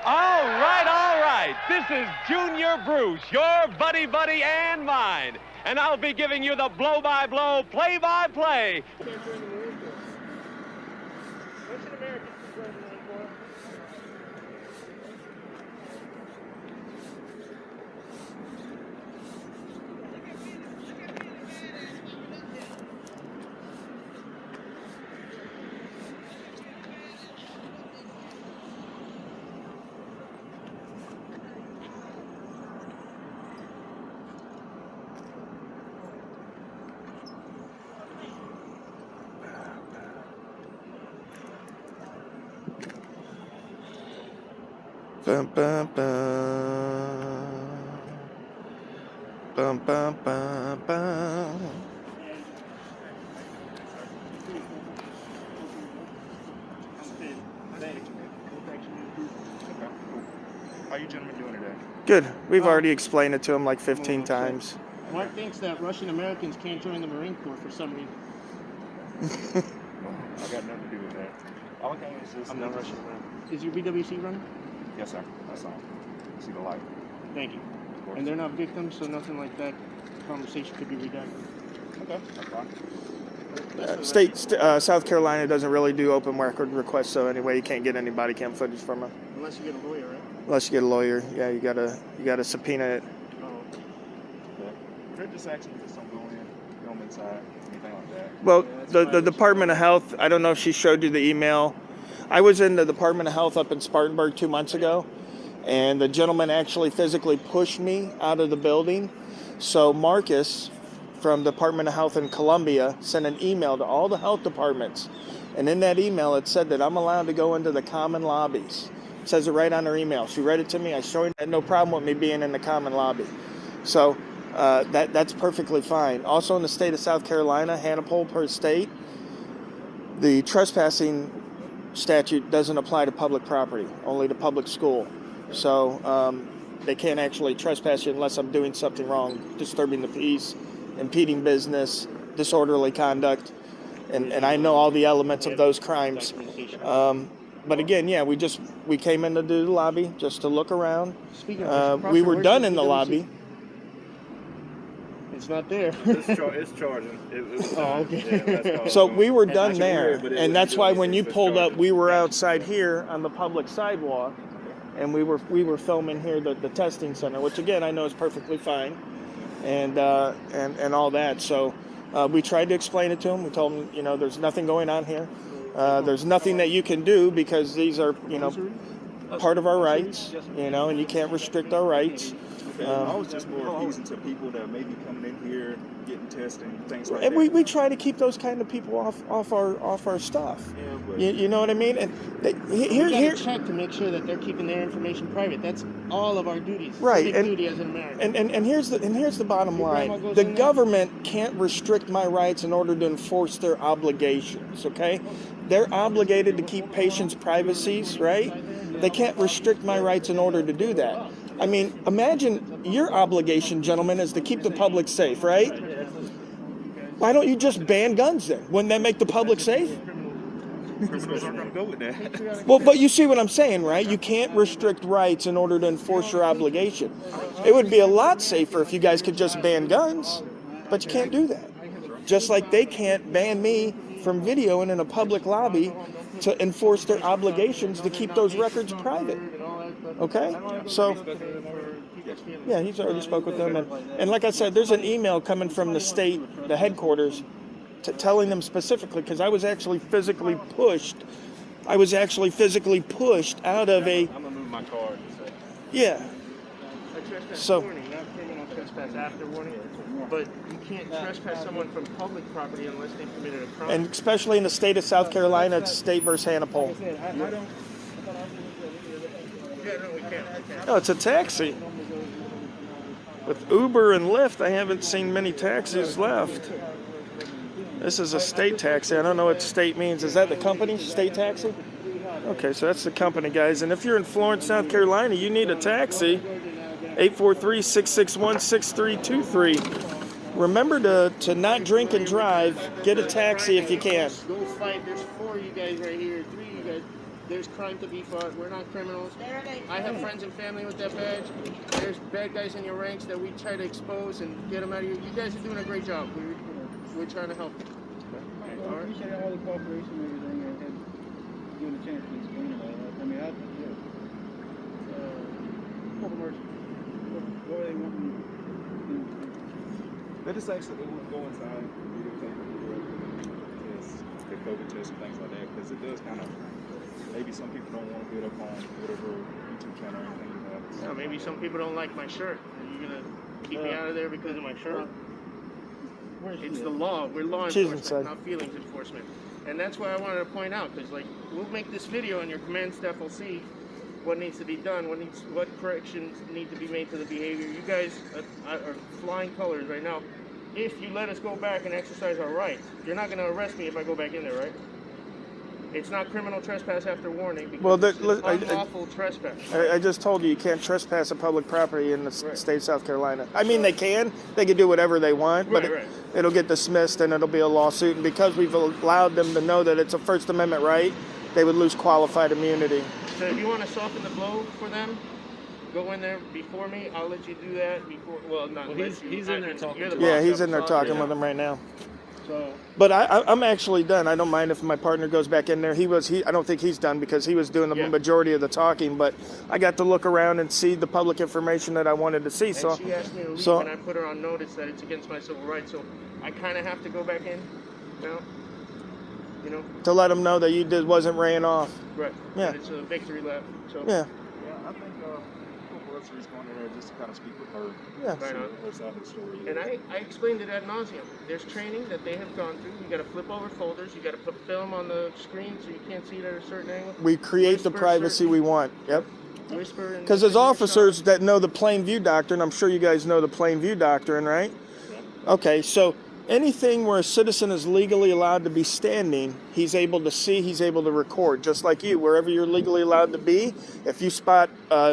All right. This is Junior Bruce, your buddy and mine. And I'll be giving you the blow-by-blow, play-by-play. Bum, bum, bum. Bum, bum, bum, bum. How you gentlemen doing today? Good. We've already explained it to him like 15 times. Mark thinks that Russian Americans can't join the Marine Corps for some reason. I got nothing to do with that. All I can is I'm not Russian American. Is your BWC running? Yes, sir. That's all. See the light. Thank you. And they're not victims, so nothing like that conversation could be redacted. Okay, that's fine. South Carolina doesn't really do open record requests, so anyway, you can't get any body cam footage from them. Unless you get a lawyer, right? Unless you get a lawyer, yeah, you gotta subpoena it. Oh. Yeah. They're just asking you just don't go in, film inside, anything like that. Well, Yeah, the Department of Health, I don't know if she showed you the email. I was in the Department of Health up in Spartanburg 2 months ago, and the gentleman actually physically pushed me out of the building. So Marcus from Department of Health in Columbia sent an email to all the health departments. And in that email, it said that I'm allowed to go into the common lobbies. It says it right on her email. She read it to me. I showed her, had no problem with me being in the common lobby. So that's perfectly fine. Also in the state of South Carolina, Hannibal per state, the trespassing statute doesn't apply to public property, only to public school. So they can't actually trespass you unless I'm doing something wrong, disturbing the peace, impeding business, disorderly conduct, and I know all the elements of those crimes. But again, yeah, we came in to do the lobby just to look around. We were done in the lobby. It's not there. It's charging. Oh, okay. Yeah, So we were done there, and that's why when you pulled up, we were outside here on the public sidewalk, and we were filming here the testing center, which again I know is perfectly fine, and all that. So we tried to explain it to him. We told him, there's nothing going on here. There's nothing that you can do because these are, part of our rights, and you can't restrict our rights. I was just more appeasing to people that may be coming in here, getting tested, things like and that. we try to keep those kind of people off our stuff. Yeah, but You know what I mean? And We here, gotta check to make sure that they're keeping their information private. That's all of our duties. right? Civic duty as an American. And here's the bottom Your grandma line: goes the in there? government can't restrict my rights in order to enforce their obligations. Okay, they're obligated to keep patients' privacies, right? They can't restrict my rights in order to do that. I mean, imagine your obligation, gentlemen, is to keep the public safe, right? Why don't you just ban guns then? Wouldn't that make the public safe? criminals aren't going to go with that. Well, but you see what I'm saying, right? You can't restrict rights in order to enforce your obligation. It would be a lot safer if you guys could just ban guns, but you can't do that. Just like they can't ban me from videoing in a public lobby to enforce their obligations to keep those records private. Okay? So, yeah, he's already spoke with them. And like I said, there's an email coming from the state, the headquarters, telling them specifically, because I was actually physically pushed. I was actually physically pushed out of a... I'm going to move my card. Yeah. So... warning, not criminal trespass after warning. But you can't trespass someone from public property unless they committed a crime. And especially in the state of South Carolina, it's state versus Hannibal. Oh, it's a taxi. With Uber and Lyft, I haven't seen many taxis left. This is a state taxi. I don't know what state means. Is that the company, state taxi? Okay, so that's the company, guys. And if you're in Florence, South Carolina, you need a taxi. 843-661-6323. Remember to not drink and drive. Get a taxi if you can. Go fight. There's 4 of you guys right here. 3 of you guys. There's crime to be fought. We're not criminals. I have friends and family with that badge. There's bad guys in your ranks that we try to expose and get them out of you. You guys are doing a great job. We're trying to help you. Well, I appreciate all the cooperation and everything, and giving a chance to explain it all. I mean, Corporal Mercy, what are they wanting to do? They just actually they want to go inside, videotape the COVID test and things like that, because it does kind of, maybe some people don't want to get up on whatever YouTube channel or anything you have. So maybe some people don't like my shirt. Are you gonna keep me out of there because of my shirt? It's the law. We're law enforcement, not feelings enforcement. And that's why I wanted to point out, because like we'll make this video and your command staff will see what needs to be done, what corrections need to be made to the behavior. You guys are flying colors right now. If you let us go back and exercise our rights, you're not going to arrest me if I go back in there, right? It's not criminal trespass after warning because it's unlawful trespass. I just told you can't trespass a public property in the state of South Carolina. I mean, they can do whatever they want, but it'll get dismissed and it'll be a lawsuit. And because we've allowed them to know that it's a First Amendment right, they would lose qualified immunity. So if you want to soften the blow for them, go in there before me. I'll let you do that before. Well, not let you. He's in there talking. Yeah, he's in there talking with them right now. So, but I'm actually done. I don't mind if my partner goes back in there. I don't think he's done because he was doing the majority of the talking. But I got to look around and see the public information that I wanted to see. And so she asked me to leave, and I put her on notice that it's against my civil rights. So I kind of have to go back in now. You know, to let them know that you wasn't ran off. Right. Yeah. And it's a victory lap. So. Yeah. Yeah, I think is going in there just to kind of speak with her. Yeah. Her side of the story. And I explained it ad nauseum. There's training that they have gone through. You got to flip over folders. You got to put film on the screen so you can't see it at a certain angle. We create the privacy we want. Yep. Whisper. Because as officers that know the plain view doctrine, I'm sure you guys know the plain view doctrine, right? Yeah. Okay, so anything where a citizen is legally allowed to be standing, he's able to see, he's able to record, just like you. Wherever you're legally allowed to be, if you spot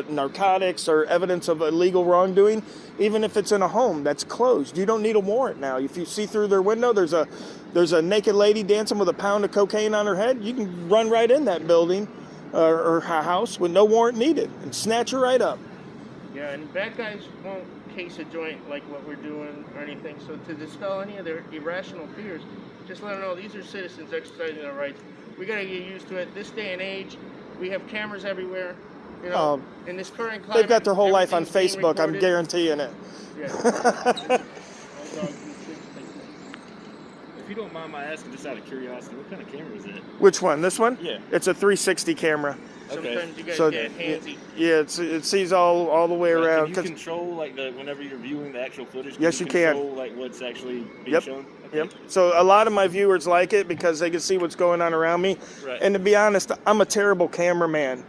narcotics or evidence of illegal wrongdoing, even if it's in a home that's closed, you don't need a warrant now. If you see through their window, there's a naked lady dancing with a pound of cocaine on her head, you can run right in that building or house with no warrant needed and snatch her right up. Yeah, and bad guys won't case a joint like what we're doing or anything. So to dispel any of their irrational fears, just let them know these are citizens exercising their rights. We got to get used to it. This day and age, we have cameras everywhere. You know, in this current climate, they've got their whole life on Facebook. I'm guaranteeing it. Yeah. If you don't mind my asking, just out of curiosity, what kind of camera is it? Which one? This one? Yeah. It's a 360 camera. Sometimes you guys get handsy. Yeah, it sees all the way around. Can you control whenever you're viewing the actual footage? Yes, you can. Control what's actually being shown. Okay. Yep. So a lot of my viewers like it because they can see what's going on around me. Right. And to be honest, I'm a terrible cameraman.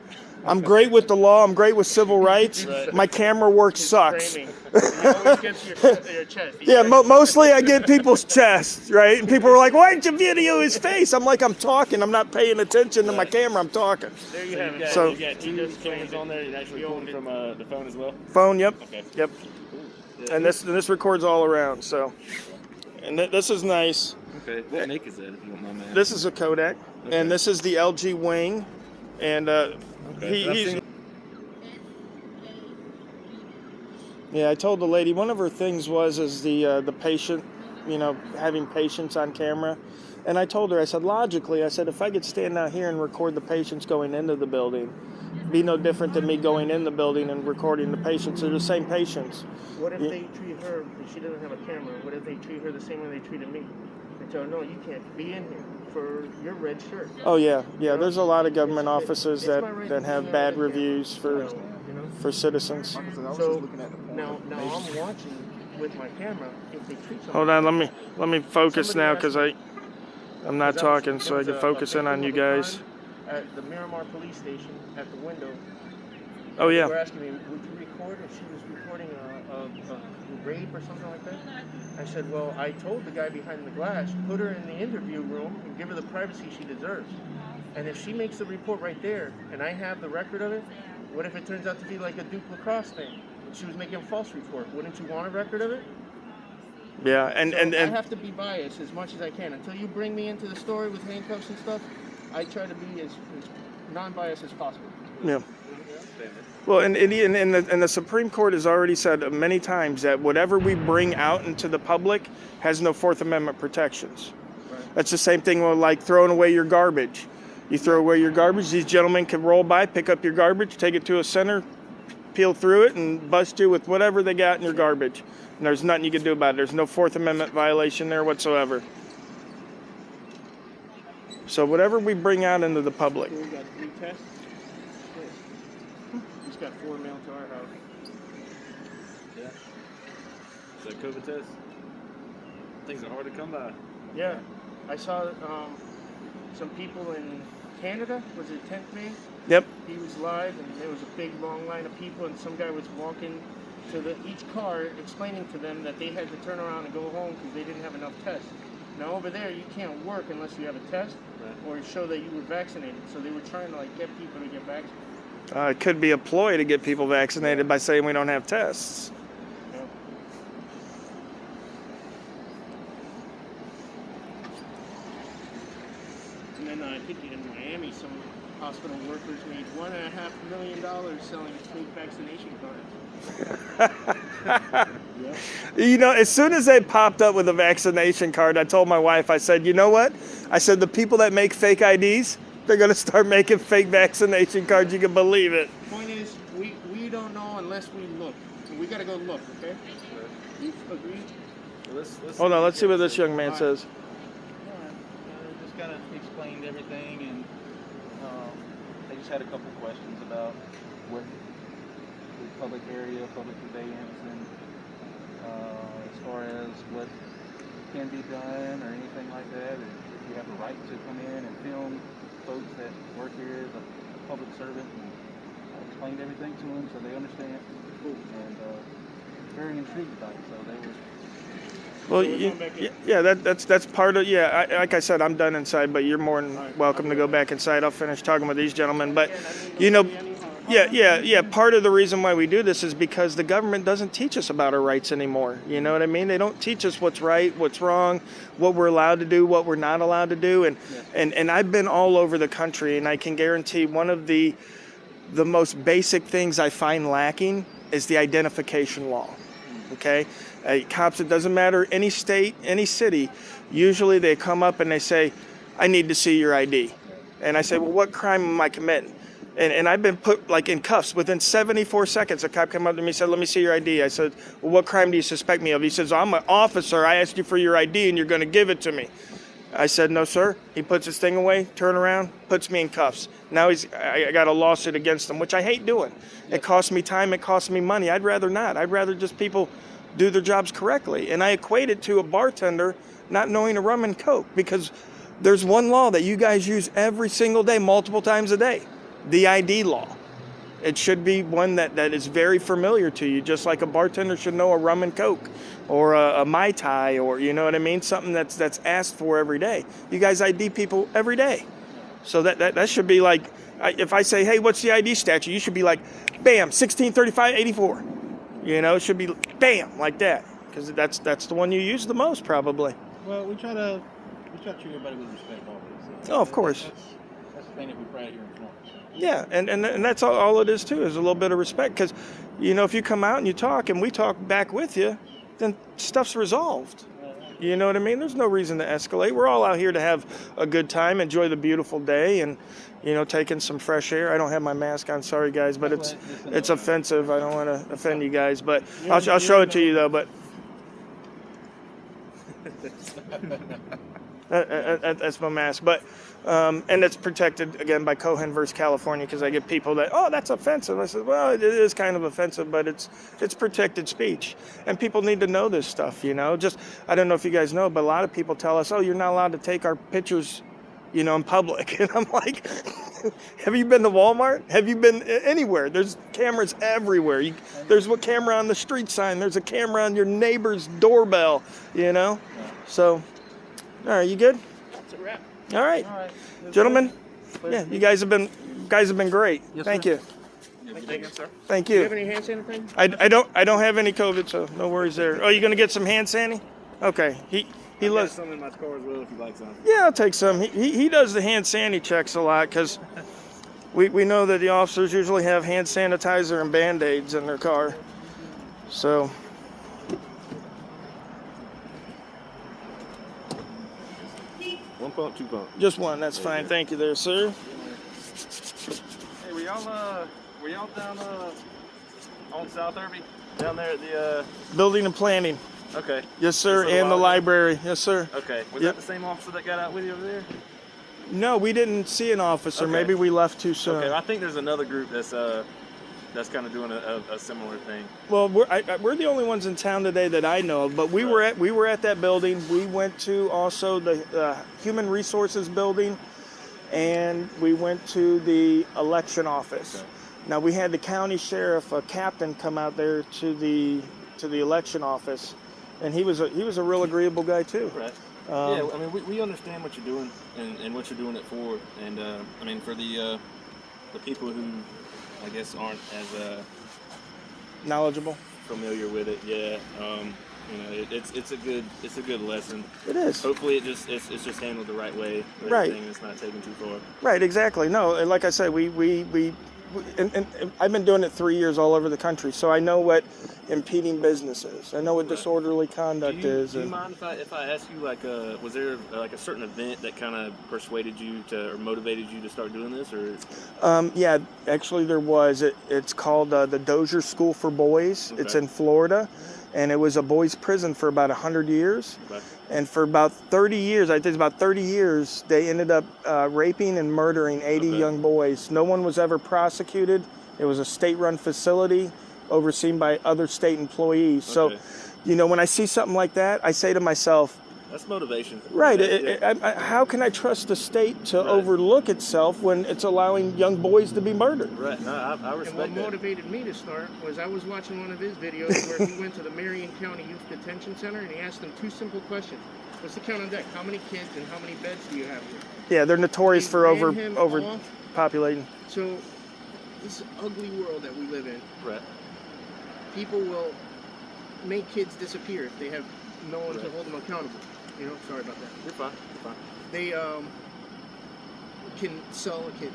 I'm great with the law. I'm great with civil rights. Right. My camera work sucks. He always gets your chest. Yeah, mostly I get people's chests, right? And people are like, "Why didn't you video his face?" I'm like, "I'm talking. I'm not paying attention to my camera. I'm talking." There you have it. So you got two cameras on there. You actually pulling from the phone as well. Phone, yep. Okay. Yep. Cool. And this records all around. So, and this is nice. Okay. What make is that? If you don't mind me asking? This is a Kodak, and this is the LG Wing, and he's. Yeah, I told the lady one of her things is the patient, having patients on camera, and I told her, I said, logically, I said, if I could stand out here and record the patients going into the building, be no different than me going in the building and recording the patients. They're the same patients. What if they treat her, if she doesn't have a camera, what if they treat her the same way they treated me? They tell her, no, you can't be in here for your red shirt. Oh, yeah. There's a lot of government offices that have bad reviews for citizens. So now I'm watching with my camera. If they treat Hold on, let me focus now because I'm not talking, so I can focus in on you guys. At the Miramar police station, at the window. Oh yeah. They were asking me, would you record if she was recording a rape or something like that? I said, well, I told the guy behind the glass, put her in the interview room and give her the privacy she deserves. And if she makes the report right there, and I have the record of it, what if it turns out to be like a Duke lacrosse thing? She was making a false report. Wouldn't you want a record of it? Yeah, and I have to be biased as much as I can. Until you bring me into the story with handcuffs and stuff, I try to be as non-biased as possible. Yeah. Well, and the Supreme Court has already said many times that whatever we bring out into the public has no Fourth Amendment protections. Right. That's the same thing with like throwing away your garbage. You throw away your garbage, these gentlemen can roll by, pick up your garbage, take it to a center, peel through it, and bust you with whatever they got in your garbage. And there's nothing you can do about it. There's no Fourth Amendment violation there whatsoever. So whatever we bring out into the public. We got 3 tests. He's got 4 mailed to our house. Yeah. So COVID test. Things are hard to come by. Yeah, I saw some people in Canada. Was it 10th May? Yep. He was live, and there was a big long line of people, and some guy was walking to each car, explaining to them that they had to turn around and go home because they didn't have enough tests. Now over there, you can't work unless you have a test or show that you were vaccinated. So they were trying to like get people to get vaccinated. It could be a ploy to get people vaccinated by saying we don't have tests. Yeah. And then I think in Miami, some hospital workers made $1.5 million selling fake vaccination cards. You know, as soon as they popped up with a vaccination card, I told my wife, I said, you know what? I said, the people that make fake IDs, they're going to start making fake vaccination cards. You can believe it. Point is, we don't know unless we look. We got to go look, okay? You agree? Hold on, let's see what this young man says. Just kind of explained everything, and I just had a couple questions about what the public area, public conveyance, and as far as what can be done or anything like that, and if you have a right to come in and film folks that work here as a public servant. And I explained everything to them so they understand, and very intrigued by it. So they were. Well, that's part of, like I said, I'm done inside, but you're more than welcome to go back inside. I'll finish talking with these gentlemen. But, you know, part of the reason why we do this is because the government doesn't teach us about our rights anymore. You know what I mean? They don't teach us what's right, what's wrong, what we're allowed to do, what we're not allowed to do. And I've been all over the country, and I can guarantee one of the most basic things I find lacking is the identification law. Okay? Cops, it doesn't matter, any state, any city, usually they come up and they say, I need to see your ID. And I say, well, what crime am I committing? And I've been put like in cuffs. Within 74 seconds, a cop came up to me and said, let me see your ID. I said, well, what crime do you suspect me of? He says, I'm an officer. I asked you for your ID and you're going to give it to me. I said, no, sir. He puts his thing away, turn around, puts me in cuffs. Now I got a lawsuit against him, which I hate doing. It costs me time. It costs me money. I'd rather not. I'd rather just people do their jobs correctly. And I equate it to a bartender not knowing a rum and Coke, because there's one law that you guys use every single day, multiple times a day, the ID law. It should be one that is very familiar to you, just like a bartender should know a rum and Coke or a Mai Tai, or you know what I mean, something that's asked for every day. You guys ID people every day. So that should be like, if I say, hey, what's the ID statute? You should be like, bam, 1635-84. You know, it should be bam, like that, because that's the one you use the most, probably. Well, we try to treat everybody with respect always. So of course. That's the thing that we pride here in Florence. Yeah, and that's all it is too, is a little bit of respect, because, you know, if you come out and you talk and we talk back with you, then stuff's resolved. You know what I mean? There's no reason to escalate. We're all out here to have a good time, enjoy the beautiful day, and, you know, taking some fresh air. I don't have my mask on, sorry guys, but it's offensive. I don't want to offend you guys, but I'll show it to you though. But that's my mask. But and it's protected again by Cohen versus California, because I get people that, oh, that's offensive. I said, well, it is kind of offensive, but it's protected speech, and people need to know this stuff. You know, just I don't know if you guys know, but a lot of people tell us, oh, you're not allowed to take our pictures, you know, in public. And I'm like, have you been to Walmart? Have you been anywhere? There's cameras everywhere. There's a camera on the street sign. There's a camera on your neighbor's doorbell, you know? So, all right, you good? That's a wrap. All right. Gentlemen, yeah, you guys have been great. Yes, Thank sir. you. Thank you, sir. Thank Do you you. have any hand sanitizer? I don't have any COVID, so no worries there. Oh, you gonna get some hand sanitizer? Okay. He I got loves. some in my car as well if you like some. Yeah, I'll take some. He does the hand sanitizer checks a lot, because we know that the officers usually have hand sanitizer and Band-Aids in their car. So. One pump, two pump. Just one, that's fine. Thank you there, sir. Hey, were y'all down on South Irby? Down there at the Building and planning. Okay. Yes, sir, Just a and the while ago? library. Yes, sir. Okay. Was Yep. that the same officer that got out with you over there? No, we didn't see an officer. Okay. Maybe we left too soon. Okay, I think there's another group that's kind of doing a similar thing. Well, we're the only ones in town today that I know of. But we were at that building. We went to also the Human Resources building, and we went to the election office. Okay. Now we had the county sheriff, a captain, come out there to the election office, and he was a real agreeable guy too. Right. Yeah, I mean, we understand what you're doing and what you're doing it for, and I mean, for the people who, I guess, aren't as Knowledgeable. familiar with it, yeah, you know, it's a good lesson. It is. Hopefully, it's just handled the right way, Right. everything, it's not taken too far. Right, exactly. No, like I said, we and I've been doing it 3 years all over the country, so I know what impeding business is. I know what disorderly conduct is. Do you mind if I ask you, like, was there like a certain event that kind of persuaded you to or motivated you to start doing this, or? Yeah, actually there was. It's called the Dozier School for Boys. Okay. It's in Florida, and it was a boys' prison for about 100 years. Okay. And for about 30 years, I think it's about 30 years, they ended up raping and murdering 80 young boys. No one was ever prosecuted. It was a state-run facility overseen by other state employees. Okay. So, you know, when I see something like that, I say to myself, That's motivation. right, Yeah. how can I trust the state to overlook itself when it's allowing young boys to be murdered? Right. No, I And what respect that. motivated me to start was I was watching one of his videos where he went to the Marion County Youth Detention Center and he asked them two simple questions. What's the count on deck? How many kids and how many beds do you have here? Yeah, they're notorious They for ran him off. overpopulating. So this ugly world that we live in, Right. people will make kids disappear if they have no one to Right. hold them accountable. You know, sorry about that. You're fine. You're fine. They can sell a kid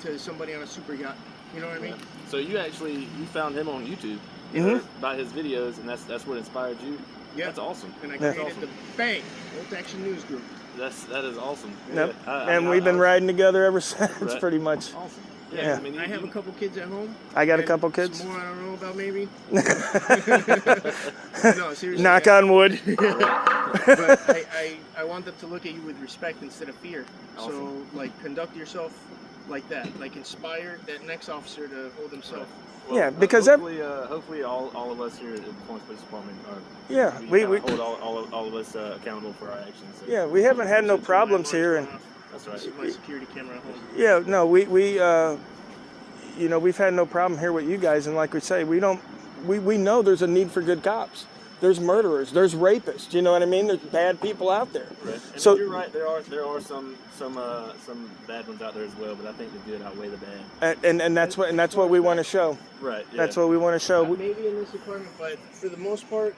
to somebody on a super yacht. You know what I mean? So you found him on YouTube by his videos, and that's what inspired you. Yeah. That's awesome. And I Yeah. created the Bang Bolt Action News Group. That is awesome. Yep. Yeah. And we've been riding together ever since, Right. pretty much. Awesome. Yeah. I mean, I have a couple kids at home. I got a and couple kids. Some more I don't know about, maybe. No, seriously. Knock on wood. But I want them to look at you with respect instead of fear. Awesome. So, like, conduct yourself like that. Like, inspire that next officer to hold himself. Well, Yeah, because hopefully all of us here at the Florence Police Department are Yeah, we we hold all of us accountable for our actions. So. yeah, we haven't had no problems here, and That's right. My security camera at home. yeah, no, we you know, we've had no problem here with you guys, and like we say, we know there's a need for good cops. There's murderers, there's rapists. You know what I mean? There's bad people out there. Right. And So you're right. There are some bad ones out there as well, but I think the good outweigh the bad. and that's what we want to show. Right. Yeah. That's what we want to show. Maybe in this department, but for the most part,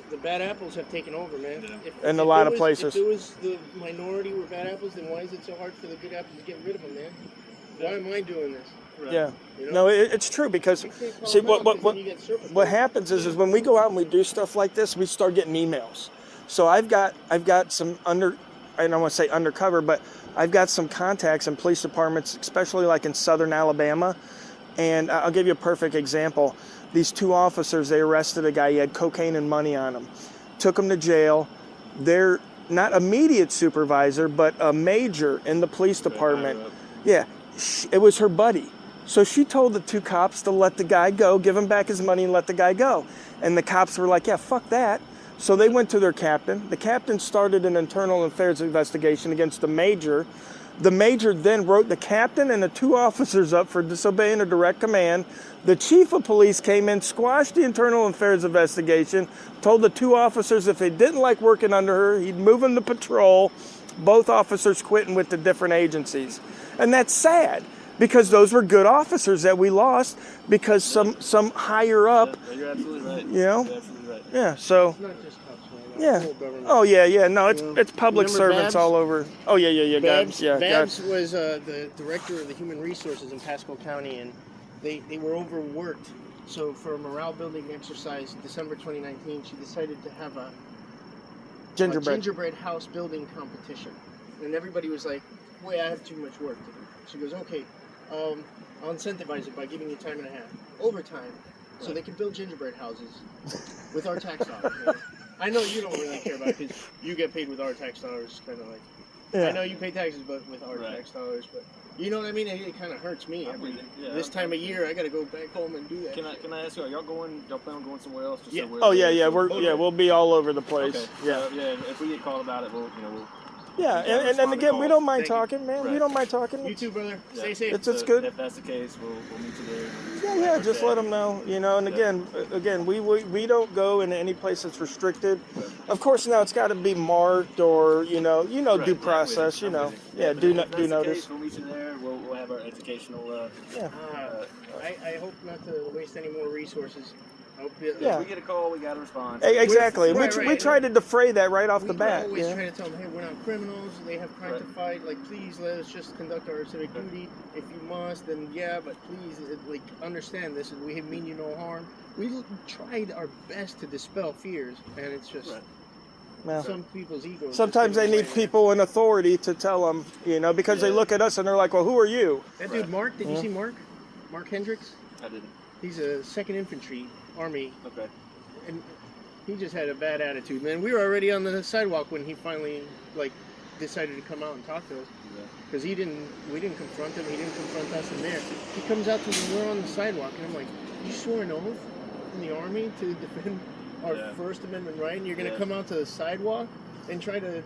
the bad apples have taken over, man. Yeah. In a lot of If places. it was the minority were bad apples, then why is it so hard for the good apples to get rid of them, man? Why am I doing this? Right. Yeah. You know? No, it's true because You can't call see them out 'cause then you get surplus. what happens is when we go out and we do stuff like this, we start getting emails. So I've got some I don't want to say undercover, but I've got some contacts in police departments, especially like in southern Alabama. And I'll give you a perfect example. These two officers, they arrested a guy. He had cocaine and money on him. Took him to jail. They're not immediate supervisor, but a major in the police department. Yeah, it was her buddy. So she told the two cops to let the guy go, give him back his money and let the guy go. And the cops were like, yeah, fuck that. So they went to their captain. The captain started an internal affairs investigation against the major. The major then wrote the captain and the two officers up for disobeying a direct command. The chief of police came in, squashed the internal affairs investigation, told the two officers if they didn't like working under her, he'd move them to patrol. Both officers quit and went to different agencies. And that's sad because those were good officers that we lost because some higher up, You're absolutely right. you know? You're absolutely right. Yeah, so, It's not just cops, man. yeah. Whole government. Oh, yeah, no, it's public Remember servants Babs? all over. Oh, yeah, Babs, God, Babs was the director of the human resources in Pasco County, and they were overworked. So for a morale building exercise, December 2019, she decided to have a gingerbread house building competition. And everybody was like, wait, I have too much work to do. She goes, okay, I'll incentivize it by giving you time and a half. Overtime. So they can build gingerbread houses with our tax dollars. You know? I know you don't really care about it because you get paid with our tax dollars, kind of like. Yeah. I know you pay taxes, but with our tax dollars, but you know what I mean? It kind of hurts me. This time of year, I got to go back home and do that. Can I ask you, y'all plan on going somewhere else? Just Yeah. So Oh, yeah, we'll be all over the place. Okay. Yeah. Yeah, if we get called about it, we'll Yeah, and then again, we don't mind talking, man. We don't mind talking. You too, brother. Stay safe. It's good. If that's the case, we'll meet you there. Yeah, just let them know, you know. And again, we don't go into any place that's restricted. Of course, now it's got to be marked or due process, you know. Yeah, do notice. We'll meet you there. We'll have our educational. I hope not to waste any more resources. Yeah. If we get a call, we got to respond. Exactly. We try to defray that right off the bat. We always try to tell them, hey, we're not criminals. They have crime to fight. Like, please let us just conduct our civic duty. If you must, then yeah, but please, understand this. And we mean you no harm. We tried our best to dispel fears, and it's just some people's egos. Sometimes they need people in authority to tell them, because they look at us and they're like, well, who are you? That dude, Mark, did you see Mark? Mark Hendricks? I didn't. He's a 2nd Infantry Army. Okay. And he just had a bad attitude, man. We were already on the sidewalk when he finally decided to come out and talk to us. Because we didn't confront him. He didn't confront us in there. He comes out to when we're on the sidewalk, and I'm like, you swore an oath in the Army to defend our First Amendment right, and you're gonna come out to the sidewalk and try to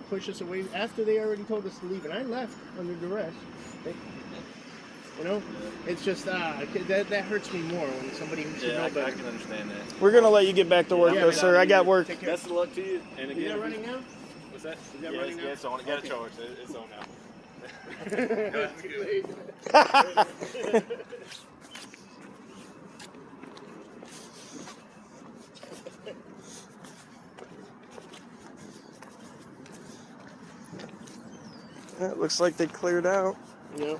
push us away after they already told us to leave, and I left under duress. It's just that hurts me more when somebody who should know better. I can understand that. We're gonna let you get back to work, though, sir. I got work. Best of luck to you. And again, is that running now? What's that? Is that running now? It's on. It got a charge. It's on now. It looks like they cleared out. Yeah.